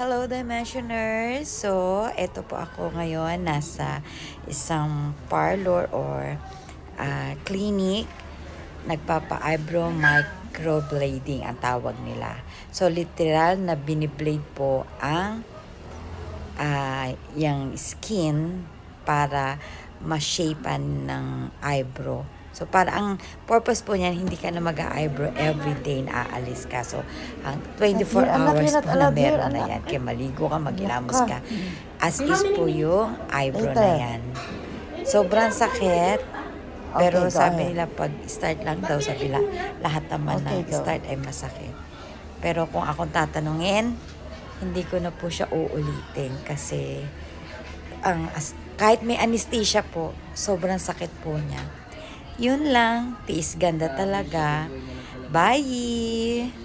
Hello, Dimensioners! So, eto po ako ngayon. Nasa isang parlor or clinic. Nagpapa-eyebrow microblading ang tawag nila. So, literal na biniblade po ang yung skin para ma-shapean ng eyebrow. So, para ang purpose po niyan, hindi ka na mag-eyebrow everyday na aalis ka. So, ang 24 hours po na meron na yan. Kaya maligo ka, maghilamos ka. As is po yung eyebrow na yan. Sobrang sakit. Pero sabi nila, pag start lang daw, sabi nila, lahat naman ng start ay masakit. Pero kung akong tatanungin, hindi ko na po siya uulitin. Kasi, kahit may anesthesia po, sobrang sakit po niya. Yun lang. Tiis ganda talaga. Bye!